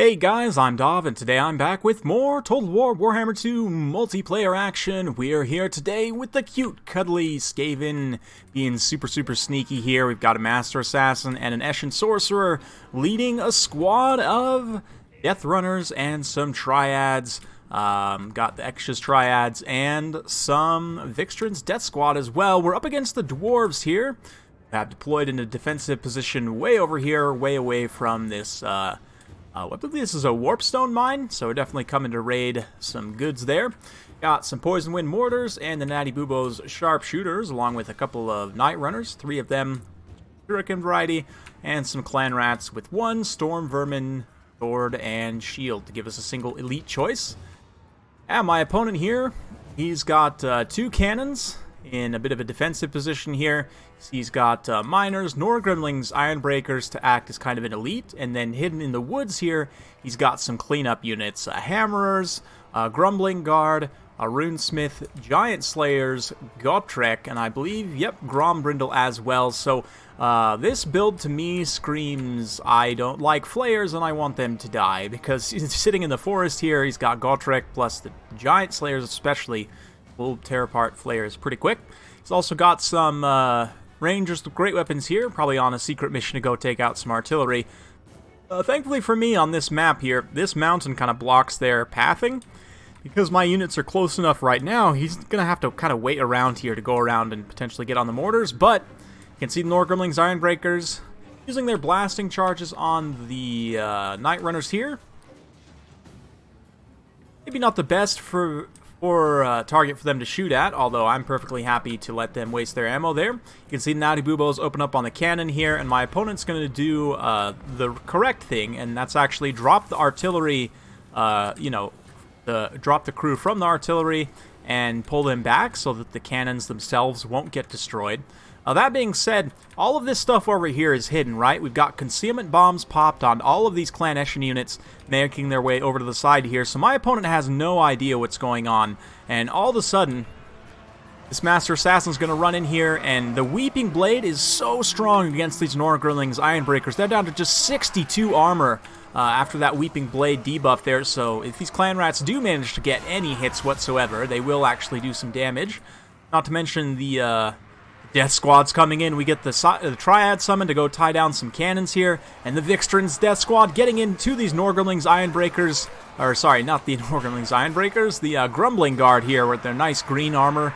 Hey guys, I'm Dov, and today I'm back with more Total War Warhammer 2 multiplayer action. We're here today with the cute, cuddly Skaven being super sneaky here. We've got a Master Assassin and an ESHIN Sorcerer leading a squad of Death Runners and some Triads. Got the Extras Triads and some Vixtran's Death Squad as well. We're up against the Dwarves here. We have deployed in a defensive position way over here, way away from this, I believe this is a Warpstone mine, so we're definitely coming to raid some goods there. Got some Poison Wind Mortars and the Natty Boobo's Sharpshooters, along with a couple of Night Runners, 3 of them Shuriken variety, and some Clan Rats with 1 Storm Vermin, Sword, and Shield to give us a single elite choice. And my opponent here, he's got 2 cannons in a bit of a defensive position here. He's got miners, Norgremlings, Ironbreakers to act as kind of an elite, and then hidden in the woods here, he's got some cleanup units, Hammerers, Grumbling Guard, Runesmith, Giant Slayers, Gotrek, and I believe, yep, Grombrindal as well. So this build to me screams, I don't like Flayers and I want them to die, because he's sitting in the forest here, he's got Gotrek plus the Giant Slayers especially will tear apart Flayers pretty quick. He's also got some Rangers with great weapons here, probably on a secret mission to go take out some artillery. Thankfully for me on this map here, this mountain kind of blocks their pathing. Because my units are close enough right now, he's going to have to kind of wait around here to go around and potentially get on the mortars. But you can see the Norgremlings, Ironbreakers using their blasting charges on the Night Runners here. Maybe not the best target for them to shoot at, although I'm perfectly happy to let them waste their ammo there. You can see Natty Boobos open up on the cannon here, and my opponent's going to do the correct thing, and that's actually drop the artillery, drop the crew from the artillery and pull them back so that the cannons themselves won't get destroyed. That being said, all of this stuff over here is hidden, right? We've got concealment bombs popped on all of these Clan ESHIN units making their way over to the side here, so my opponent has no idea what's going on, and all of a sudden, this Master Assassin's going to run in here, and the Weeping Blade is so strong against these Norgremlings, Ironbreakers. They're down to just 62 armor after that Weeping Blade debuff there, so if these Clan Rats do manage to get any hits whatsoever, they will actually do some damage. Not to mention the Death Squad's coming in. We get the Triad summon to go tie down some cannons here, and the Vixtran's Death Squad getting into these Norgremlings Ironbreakers, or sorry, not the Norgremlings Ironbreakers, the Grumbling Guard here with their nice green armor.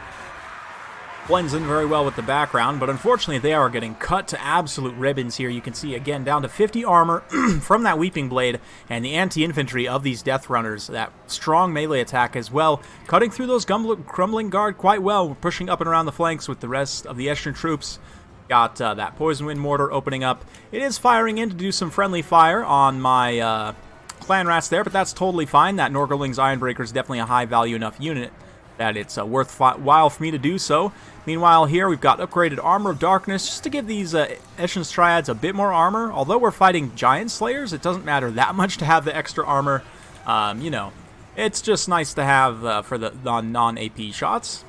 Blends in very well with the background, but unfortunately they are getting cut to absolute ribbons here. You can see, again, down to 50 armor from that Weeping Blade, and the anti-infantry of these Death Runners, that strong melee attack as well, cutting through those Grumbling Guard quite well. We're pushing up and around the flanks with the rest of the ESHIN troops. Got that Poison Wind Mortar opening up. It is firing in to do some friendly fire on my Clan Rats there, but that's totally fine. That Norgremlings Ironbreaker is definitely a high-value enough unit that it's worthwhile for me to do so. Meanwhile, here we've got upgraded Armor of Darkness just to give these ESHIN's Triads a bit more armor. Although we're fighting Giant Slayers, it doesn't matter that much to have the extra armor. It's just nice to have for the non-AP shots.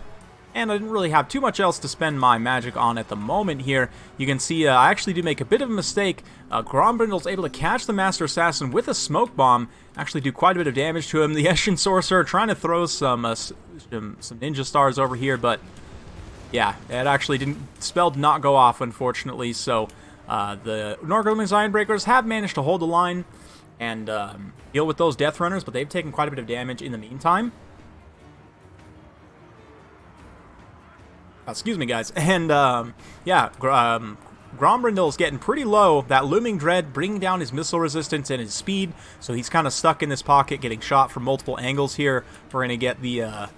And I didn't really have too much else to spend my magic on at the moment here. You can see I actually do make a bit of a mistake. Grombrindal's able to catch the Master Assassin with a smoke bomb, actually do quite a bit of damage to him. The ESHIN Sorcerer trying to throw some ninja stars over here, but yeah, it actually spell did not go off, unfortunately. So the Norgremlings Ironbreakers have managed to hold the line and deal with those Death Runners, but they've taken quite a bit of damage in the meantime. Excuse me, guys. And, Grombrindal is getting pretty low. That Looming Dread bringing down his missile resistance and his speed, so he's kind of stuck in this pocket, getting shot from multiple angles here. We're going to get the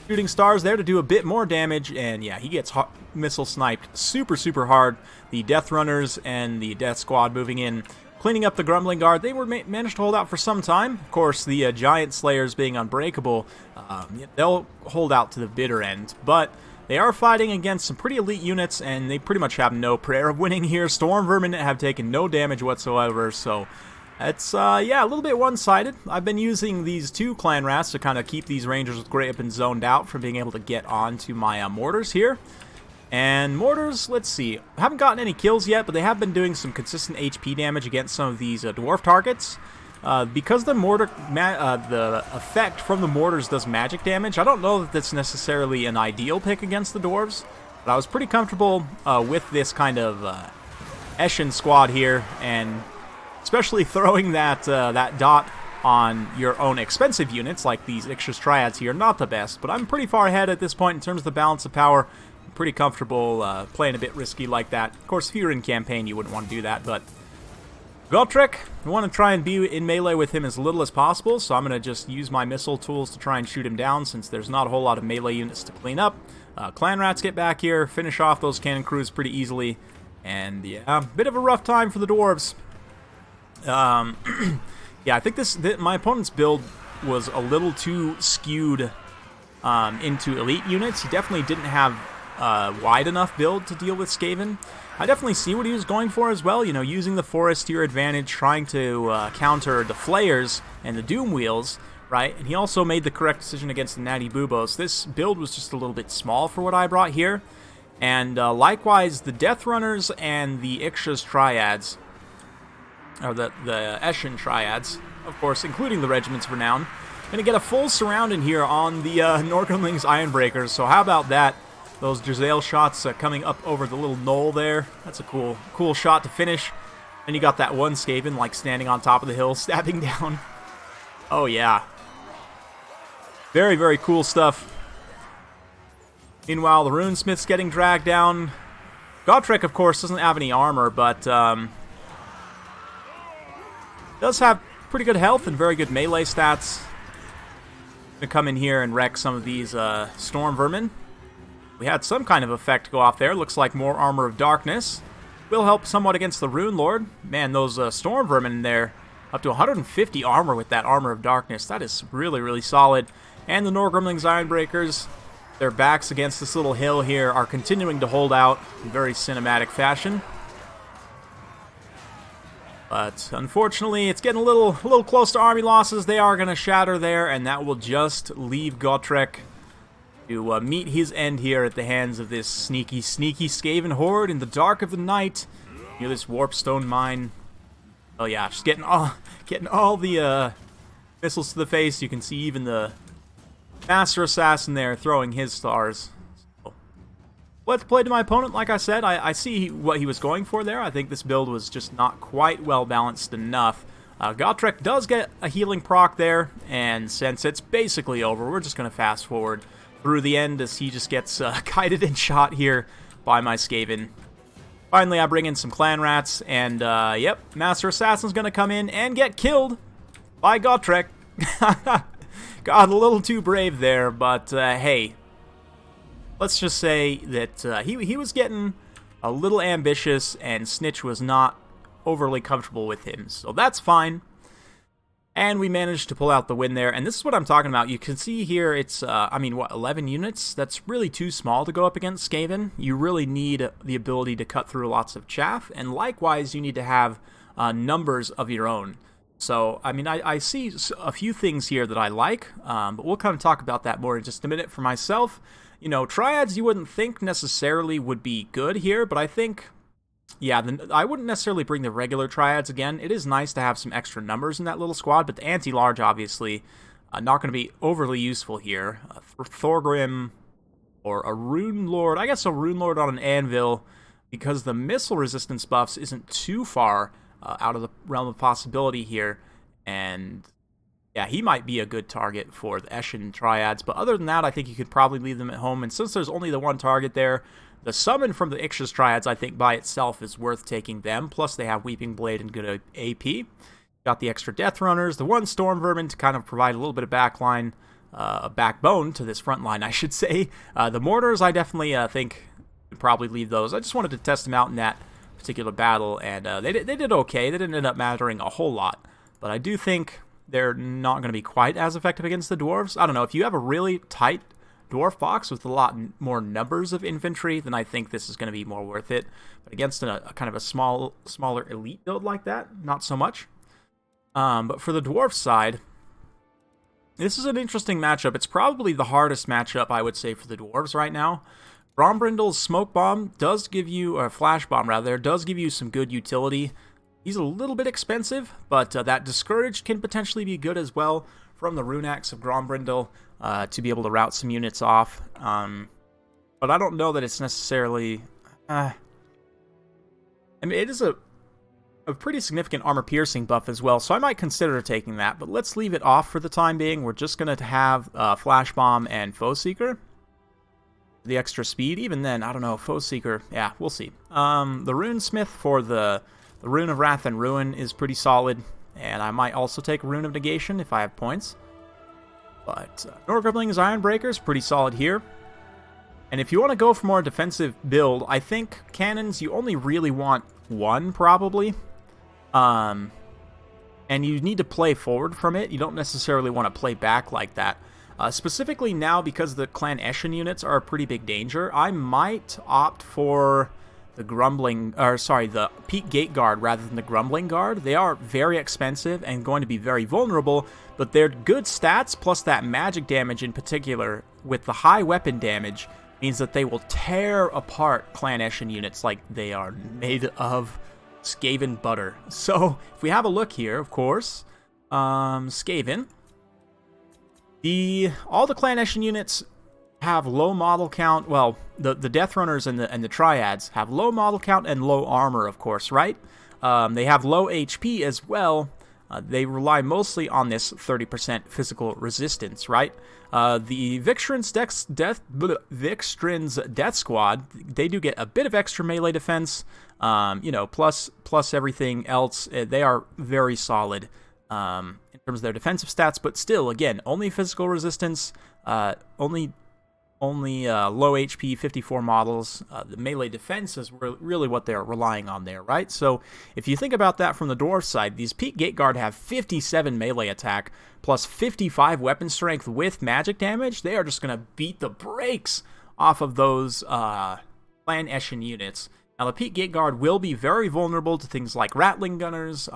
shooting stars there to do a bit more damage, and yeah, he gets missile sniped super hard. The Death Runners and the Death Squad moving in, cleaning up the Grumbling Guard. They were managed to hold out for some time. Of course, the Giant Slayers being unbreakable, they'll hold out to the bitter end, but they are fighting against some pretty elite units, and they pretty much have no prayer of winning here. Storm Vermin have taken no damage whatsoever, so it's, a little bit one-sided. I've been using these 2 Clan Rats to kind of keep these Rangers with great weapons zoned out from being able to get onto my mortars here. And mortars, let's see, I haven't gotten any kills yet, but they have been doing some consistent HP damage against some of these dwarf targets. Because the the effect from the mortars does magic damage, I don't know that that's necessarily an ideal pick against the dwarves, but I was pretty comfortable with this kind of ESHIN squad here, and especially throwing that that dot on your own expensive units, like these Ixchia's Triads here, not the best, but I'm pretty far ahead at this point in terms of the balance of power. I'm pretty comfortable playing a bit risky like that. Of course, if you're in campaign, you wouldn't want to do that, but Gotrek, I want to try and be in melee with him as little as possible, so I'm going to just use my missile tools to try and shoot him down, since there's not a whole lot of melee units to clean up. Clan Rats get back here, finish off those cannon crews pretty easily, and yeah, bit of a rough time for the dwarves. Yeah, I think my opponent's build was a little too skewed into elite units. He definitely didn't have a wide enough build to deal with Skaven. I definitely see what he was going for as well, you know, using the forest to your advantage, trying to counter the flayers and the doom wheels, right? And he also made the correct decision against the natty buboes. This build was just a little bit small for what I brought here. And likewise, the Death Runners and the Ixchia's Triads, or the ESHIN Triads, of course, including the Regiments of Renown, going to get a full surround in here on the Norgrimling's Ironbreakers. So how about that? Those Giselle shots coming up over the little knoll there. That's a cool shot to finish. And you got that one Skaven, like, standing on top of the hill, stabbing down. Oh, yeah. Very, very cool stuff. Meanwhile, the Runesmith's getting dragged down. Gotrek, of course, doesn't have any armor, but does have pretty good health and very good melee stats. Gonna come in here and wreck some of these storm vermin. We had some kind of effect go off there. Looks like more Armor of Darkness. Will help somewhat against the Rune Lord. Man, those storm vermin in there, up to 150 armor with that Armor of Darkness. That is really, really solid. And the Norgrimling's Ironbreakers, their backs against this little hill here, are continuing to hold out in very cinematic fashion. But unfortunately, it's getting a little close to army losses. They are going to shatter there, and that will just leave Gotrek to meet his end here at the hands of this sneaky Skaven horde in the dark of the night near this Warpstone mine. Oh yeah, just getting all the missiles to the face. You can see even the Master Assassin there throwing his stars. So, let's play to my opponent. Like I said, I see what he was going for there. I think this build was just not quite well balanced enough. Gotrek does get a healing proc there, and since it's basically over, we're just going to fast forward through the end as he just gets guided and shot here by my Skaven. Finally, I bring in some Clan Rats, and yep, Master Assassin's going to come in and get killed by Gotrek. God, a little too brave there, but hey, let's just say that he was getting a little ambitious, and Snitch was not overly comfortable with him, so that's fine. And we managed to pull out the win there, and this is what I'm talking about. You can see here it's, I mean, what, 11 units? That's really too small to go up against Skaven. You really need the ability to cut through lots of chaff, and likewise, you need to have numbers of your own. So, I mean, I see a few things here that I like, but we'll kind of talk about that more in just a minute. For myself, you know, Triads you wouldn't think necessarily would be good here, but I think, yeah, I wouldn't necessarily bring the regular Triads again. It is nice to have some extra numbers in that little squad, but the anti-large, obviously, not going to be overly useful here. Thorgrim or a Rune Lord. I guess a Rune Lord on an anvil, because the missile resistance buffs isn't too far out of the realm of possibility here. And yeah, he might be a good target for the ESHIN Triads. But other than that, I think you could probably leave them at home. And since there's only the one target there, the summon from the Ixchia's Triads, I think, by itself is worth taking them. Plus, they have Weeping Blade and good AP. Got the extra Death Runners, the one Storm Vermin to kind of provide a little bit of backline, a backbone to this front line, I should say. The Mortars, I definitely think would probably leave those. I just wanted to test them out in that particular battle, and they did okay. They didn't end up mattering a whole lot. But I do think they're not going to be quite as effective against the Dwarves. I don't know, if you have a really tight Dwarf box with a lot more numbers of infantry, then I think this is going to be more worth it. But against a kind of a smaller elite build like that, not so much. But for the Dwarf side, this is an interesting matchup. It's probably the hardest matchup, I would say, for the Dwarves right now. Grombrindal's Smoke Bomb does give you, or Flash Bomb rather, does give you some good utility. He's a little bit expensive, but that Discouraged can potentially be good as well from the Rune Axe of GROMBRINDAL to be able to route some units off. But I don't know that it's necessarily... I mean, it is a pretty significant armor-piercing buff as well, so I might consider taking that. But let's leave it off for the time being. We're just going to have Flash Bomb and Foe Seeker. The extra speed, even then, I don't know, Foe Seeker, yeah, we'll see. The Runesmith for the Rune of Wrath and Ruin is pretty solid, and I might also take Rune of Negation if I have points. But Norgrumbling's Ironbreaker is pretty solid here. And if you want to go for more defensive build, I think cannons, you only really want one, probably. And you need to play forward from it. You don't necessarily want to play back like that. Specifically now, because the Clan ESHIN units are a pretty big danger, I might opt for the the Peak Gate Guard rather than the Grumbling Guard. They are very expensive and going to be very vulnerable, but they're good stats, plus that magic damage in particular, with the high weapon damage, means that they will tear apart Clan ESHIN units like they are made of Skaven butter. So, if we have a look here, of course, Skaven... all the Clan ESHIN units have low model count. Well, the Death Runners and the Triads have low model count and low armor, of course, right? They have low HP as well. They rely mostly on this 30% physical resistance, right? The Vixtrin's Death Squad, they do get a bit of extra melee defense, plus everything else. They are very solid. In terms of their defensive stats, but still, again, only physical resistance, only low HP, 54 models. The melee defense is really what they're relying on there, right? So if you think about that from the Dwarf side, these Peak Gate Guard have 57 melee attack, plus 55 weapon strength with magic damage. They are just going to beat the brakes off of those Clan ESHIN units. Now, the Peak Gate Guard will be very vulnerable to things like Rattling Gunners.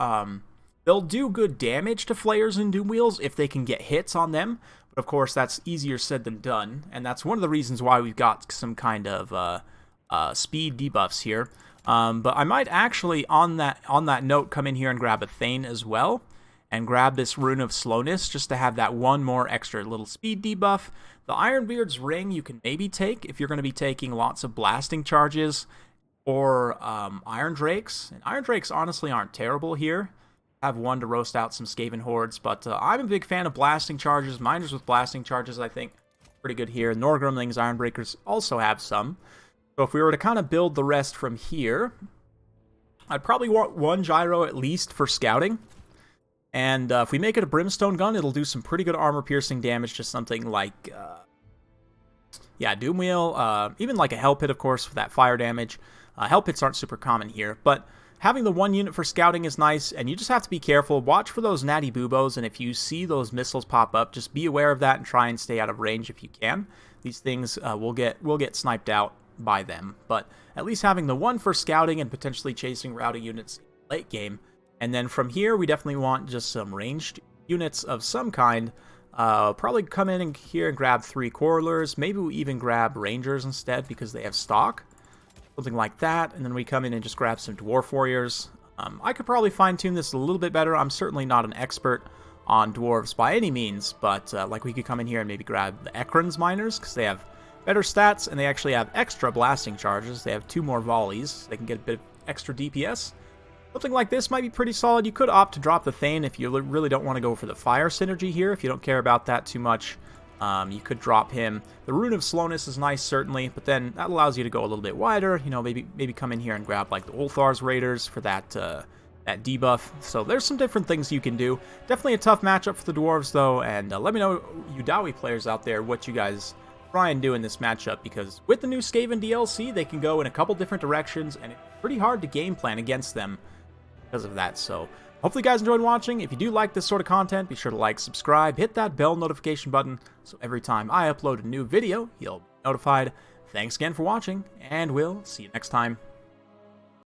They'll do good damage to Flayers and Doomwheels if they can get hits on them, but of course that's easier said than done, and that's one of the reasons why we've got some kind of speed debuffs here. But I might actually, on that note, come in here and grab a Thane as well, and grab this Rune of Slowness just to have that one more extra little speed debuff. The Ironbeard's Ring you can maybe take if you're going to be taking lots of blasting charges, or Iron Drakes. And Iron Drakes honestly aren't terrible here. Have one to roast out some Skaven hordes, but I'm a big fan of blasting charges. Miners with blasting charges, I think, pretty good here. Norgrumling's Ironbreakers also have some. So if we were to kind of build the rest from here, I'd probably want one gyro at least for scouting. And if we make it a brimstone gun, it'll do some pretty good armor-piercing damage to something like, Doomwheel, even like a Hell Pit, of course, for that fire damage. Hell Pits aren't super common here, but having the one unit for scouting is nice, and you just have to be careful. Watch for those natty boobos, and if you see those missiles pop up, just be aware of that and try and stay out of range if you can. These things will get sniped out by them, but at least having the one for scouting and potentially chasing routing units late game. And then from here, we definitely want just some ranged units of some kind. Probably come in here and grab 3 Quarrelers. Maybe we even grab Rangers instead because they have stock. Something like that, and then we come in and just grab some Dwarf Warriors. I could probably fine-tune this a little bit better. I'm certainly not an expert on Dwarves by any means, but like we could come in here and maybe grab the Ekron's Miners, because they have better stats, and they actually have extra blasting charges. They have 2 more volleys, so they can get a bit of extra DPS. Something like this might be pretty solid. You could opt to drop the Thane if you really don't want to go for the fire synergy here, if you don't care about that too much. You could drop him. The Rune of Slowness is nice, certainly, but then that allows you to go a little bit wider. You know, maybe come in here and grab like the Ulthar's Raiders for that debuff. So there's some different things you can do. Definitely a tough matchup for the Dwarves, though, and let me know, you Dowie players out there, what you guys try and do in this matchup, because with the new Skaven DLC, they can go in a couple different directions, and it's pretty hard to game plan against them because of that. So hopefully you guys enjoyed watching. If you do like this sort of content, be sure to like, subscribe, hit that bell notification button, so every time I upload a new video, you'll be notified. Thanks again for watching, and we'll see you next time.